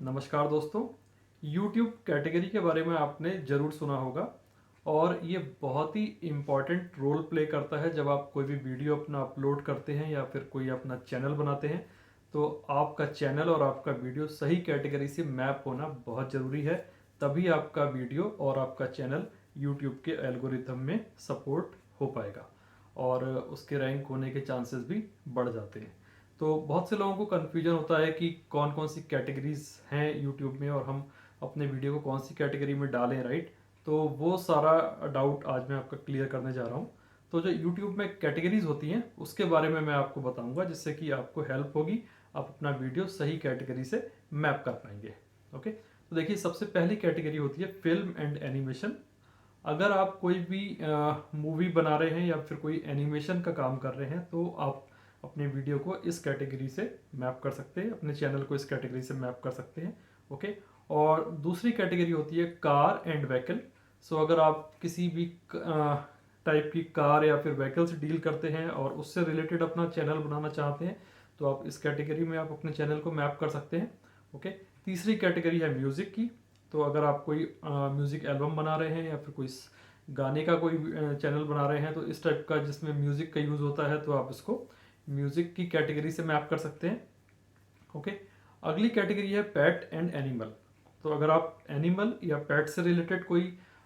नमस्कार दोस्तों। YouTube category के बारे में आपने ज़रूर सुना होगा और ये बहुत ही इम्पॉर्टेंट रोल प्ले करता है। जब आप कोई भी वीडियो अपना अपलोड करते हैं या फिर कोई अपना चैनल बनाते हैं तो आपका चैनल और आपका वीडियो सही कैटेगरी से मैप होना बहुत ज़रूरी है। तभी आपका वीडियो और आपका चैनल YouTube के एल्गोरिथम में सपोर्ट हो पाएगा और उसके रैंक होने के चांसेस भी बढ़ जाते हैं। तो बहुत से लोगों को कन्फ्यूजन होता है कि कौन कौन सी कैटेगरीज हैं यूट्यूब में और हम अपने वीडियो को कौन सी कैटेगरी में डालें, राइट। तो वो सारा डाउट आज मैं आपका क्लियर करने जा रहा हूँ। तो जो यूट्यूब में कैटेगरीज होती हैं उसके बारे में मैं आपको बताऊंगा, जिससे कि आपको हेल्प होगी, आप अपना वीडियो सही कैटेगरी से मैप कर पाएंगे। ओके, तो देखिए, सबसे पहली कैटेगरी होती है फिल्म एंड एनिमेशन। अगर आप कोई भी मूवी बना रहे हैं या फिर कोई एनिमेशन का काम कर रहे हैं तो आप अपने वीडियो को इस कैटेगरी से मैप कर सकते हैं, अपने चैनल को इस कैटेगरी से मैप कर सकते हैं। ओके, और दूसरी कैटेगरी होती है कार एंड व्हीकल। सो अगर आप किसी भी टाइप की कार या फिर व्हीकल से डील करते हैं और उससे रिलेटेड अपना चैनल बनाना चाहते हैं तो आप इस कैटेगरी में आप अपने चैनल को मैप कर सकते हैं। ओके, तीसरी कैटेगरी है म्यूज़िक की। तो अगर आप कोई म्यूज़िक एल्बम बना रहे हैं या फिर कोई गाने का कोई चैनल बना रहे हैं तो इस टाइप का जिसमें म्यूज़िक का यूज़ होता है तो आप इसको म्यूज़िक की कैटेगरी से मैप कर सकते हैं। ओके, अगली कैटेगरी है पेट एंड एनिमल। तो अगर आप एनिमल या पेट से रिलेटेड कोई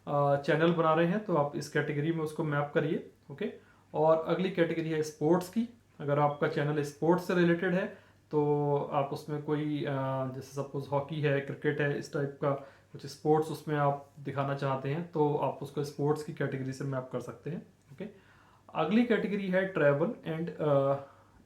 चैनल बना रहे हैं तो आप इस कैटेगरी में उसको मैप करिए। ओके, और अगली कैटेगरी है स्पोर्ट्स की। अगर आपका चैनल स्पोर्ट्स से रिलेटेड है तो आप उसमें कोई जैसे सपोज हॉकी है, क्रिकेट है, इस टाइप का कुछ स्पोर्ट्स उसमें आप दिखाना चाहते हैं तो आप उसको स्पोर्ट्स की कैटेगरी से मैप कर सकते हैं। ओके, अगली कैटेगरी है ट्रैवल एंड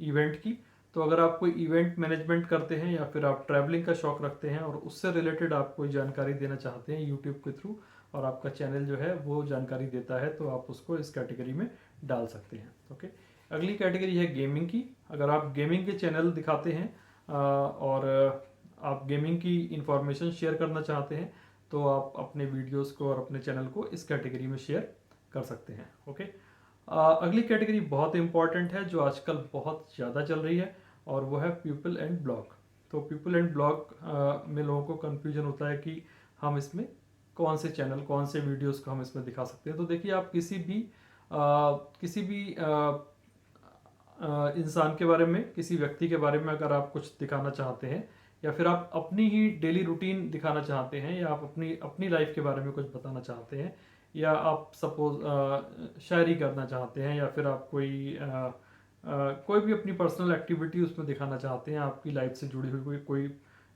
इवेंट की। तो अगर आप कोई इवेंट मैनेजमेंट करते हैं या फिर आप ट्रैवलिंग का शौक रखते हैं और उससे रिलेटेड आप कोई जानकारी देना चाहते हैं यूट्यूब के थ्रू और आपका चैनल जो है वो जानकारी देता है तो आप उसको इस कैटेगरी में डाल सकते हैं। ओके, अगली कैटेगरी है गेमिंग की। अगर आप गेमिंग के चैनल दिखाते हैं और आप गेमिंग की इंफॉर्मेशन शेयर करना चाहते हैं तो आप अपने वीडियोस को और अपने चैनल को इस कैटेगरी में शेयर कर सकते हैं। ओके, अगली कैटेगरी बहुत इंपॉर्टेंट है जो आजकल बहुत ज़्यादा चल रही है और वो है पीपल एंड ब्लॉग। तो पीपल एंड ब्लॉग में लोगों को कन्फ्यूजन होता है कि हम इसमें कौन से चैनल, कौन से वीडियोस को हम इसमें दिखा सकते हैं। तो देखिए, आप किसी भी इंसान के बारे में, किसी व्यक्ति के बारे में अगर आप कुछ दिखाना चाहते हैं या फिर आप अपनी ही डेली रूटीन दिखाना चाहते हैं या आप अपनी अपनी लाइफ के बारे में कुछ बताना चाहते हैं या आप सपोज शायरी करना चाहते हैं या फिर आप कोई भी अपनी पर्सनल एक्टिविटी उसमें दिखाना चाहते हैं, आपकी लाइफ से जुड़ी हुई कोई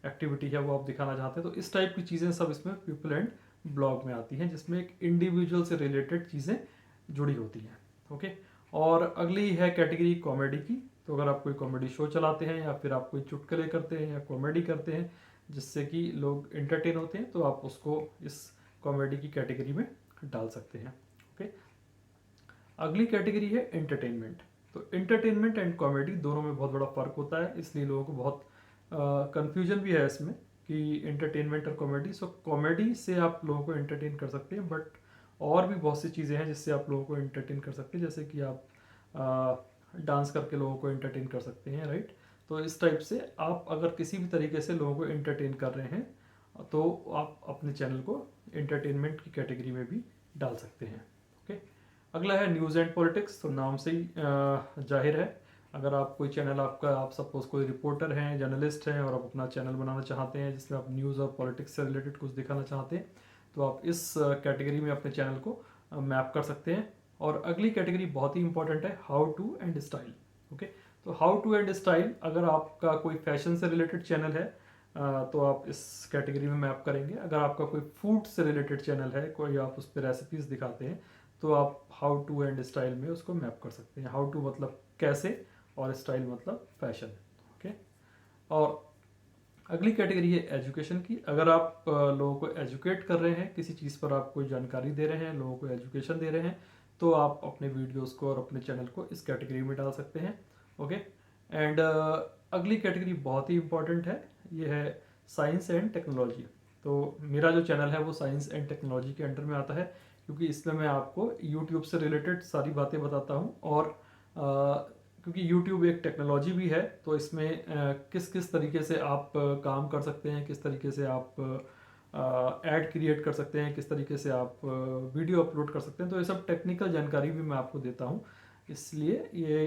एक्टिविटी है वो आप दिखाना चाहते हैं, तो इस टाइप की चीज़ें सब इसमें पीपल एंड ब्लॉग में आती हैं जिसमें एक इंडिविजुअल से रिलेटेड चीज़ें जुड़ी होती हैं। ओके, और अगली है कैटेगरी कॉमेडी की। तो अगर आप कोई कॉमेडी शो चलाते हैं या फिर आप कोई चुटकुले करते हैं या कॉमेडी करते हैं जिससे कि लोग एंटरटेन होते हैं तो आप उसको इस कॉमेडी की कैटेगरी में डाल सकते हैं। ओके, अगली कैटेगरी है एंटरटेनमेंट। तो एंटरटेनमेंट एंड कॉमेडी दोनों में बहुत बड़ा फ़र्क होता है, इसलिए लोगों को बहुत कन्फ्यूजन भी है इसमें कि एंटरटेनमेंट और कॉमेडी। सो कॉमेडी से आप लोगों को एंटरटेन कर सकते हैं, बट और भी बहुत सी चीज़ें हैं जिससे आप लोगों को एंटरटेन कर सकते हैं, जैसे कि आप डांस करके लोगों को एंटरटेन कर सकते हैं, राइट। तो इस टाइप से आप अगर किसी भी तरीके से लोगों को एंटरटेन कर रहे हैं तो आप अपने चैनल को एंटरटेनमेंट की कैटेगरी में भी डाल सकते हैं। ओके, अगला है न्यूज़ एंड पॉलिटिक्स। तो नाम से ही जाहिर है, अगर आप कोई चैनल आपका, आप सपोज कोई रिपोर्टर हैं, जर्नलिस्ट हैं और आप अपना चैनल बनाना चाहते हैं जिसमें आप न्यूज़ और पॉलिटिक्स से रिलेटेड कुछ दिखाना चाहते हैं तो आप इस कैटेगरी में अपने चैनल को मैप कर सकते हैं। और अगली कैटेगरी बहुत ही इंपॉर्टेंट है, how to and style. Okay, तो हाउ टू एंड स्टाइल, अगर आपका कोई फैशन से रिलेटेड चैनल है तो आप इस कैटेगरी में मैप करेंगे। अगर आपका कोई फूड से रिलेटेड चैनल है, कोई आप उस पर रेसिपीज़ दिखाते हैं तो आप हाउ टू एंड स्टाइल में उसको मैप कर सकते हैं। हाउ टू मतलब कैसे और स्टाइल मतलब फैशन। ओके, और अगली कैटेगरी है एजुकेशन की। अगर आप लोगों को एजुकेट कर रहे हैं, किसी चीज़ पर आप कोई जानकारी दे रहे हैं, लोगों को एजुकेशन दे रहे हैं तो आप अपने वीडियोस को और अपने चैनल को इस कैटेगरी में डाल सकते हैं। ओके, एंड अगली कैटेगरी बहुत ही इंपॉर्टेंट है, ये है साइंस एंड टेक्नोलॉजी। तो मेरा जो चैनल है वो साइंस एंड टेक्नोलॉजी के अंडर में आता है क्योंकि इसमें मैं आपको यूट्यूब से रिलेटेड सारी बातें बताता हूँ और क्योंकि YouTube एक टेक्नोलॉजी भी है, तो इसमें किस किस तरीके से आप काम कर सकते हैं, किस तरीके से आप ऐड क्रिएट कर सकते हैं, किस तरीके से आप वीडियो अपलोड कर सकते हैं, तो ये सब टेक्निकल जानकारी भी मैं आपको देता हूँ। इसलिए ये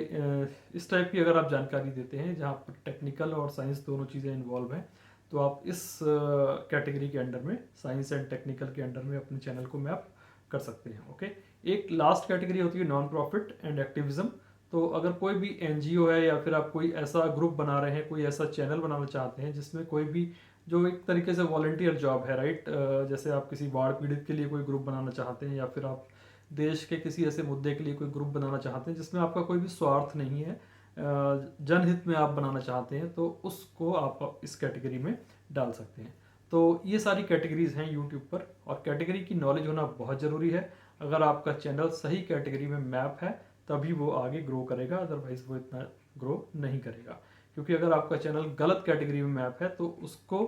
इस टाइप की अगर आप जानकारी देते हैं जहाँ पर टेक्निकल और साइंस दोनों चीज़ें इन्वॉल्व हैं, तो आप इस कैटेगरी के अंडर में, साइंस एंड टेक्निकल के अंडर में अपने चैनल को मैप कर सकते हैं। ओके, एक लास्ट कैटेगरी होती है नॉन प्रॉफिट एंड एक्टिविज्म। तो अगर कोई भी एनजीओ है या फिर आप कोई ऐसा ग्रुप बना रहे हैं, कोई ऐसा चैनल बनाना चाहते हैं जिसमें कोई भी, जो एक तरीके से वॉलंटियर जॉब है, राइट, जैसे आप किसी बाढ़ पीड़ित के लिए कोई ग्रुप बनाना चाहते हैं, या फिर आप देश के किसी ऐसे मुद्दे के लिए कोई ग्रुप बनाना चाहते हैं जिसमें आपका कोई भी स्वार्थ नहीं है, जनहित में आप बनाना चाहते हैं, तो उसको आप इस कैटेगरी में डाल सकते हैं। तो ये सारी कैटेगरीज हैं यूट्यूब पर, और कैटेगरी की नॉलेज होना बहुत ज़रूरी है। अगर आपका चैनल सही कैटेगरी में मैप है तभी वो आगे ग्रो करेगा, अदरवाइज वो इतना ग्रो नहीं करेगा। क्योंकि अगर आपका चैनल गलत कैटेगरी में मैप है तो उसको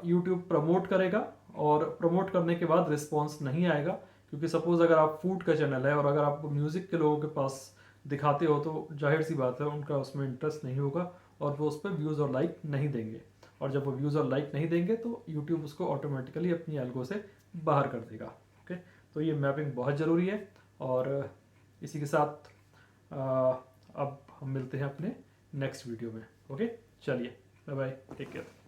यूट्यूब प्रमोट करेगा, और प्रमोट करने के बाद रिस्पॉन्स नहीं आएगा। क्योंकि सपोज अगर आप फूड का चैनल है और अगर आप म्यूज़िक के लोगों के पास दिखाते हो, तो जाहिर सी बात है उनका उसमें इंटरेस्ट नहीं होगा और वो उस पर व्यूज़ और लाइक नहीं देंगे। और जब वो व्यूज़ और लाइक नहीं देंगे तो यूट्यूब उसको ऑटोमेटिकली अपनी एल्गो से बाहर कर देगा। ओके, तो ये मैपिंग बहुत ज़रूरी है। और इसी के साथ अब हम मिलते हैं अपने नेक्स्ट वीडियो में। ओके, चलिए, बाय बाय, टेक केयर।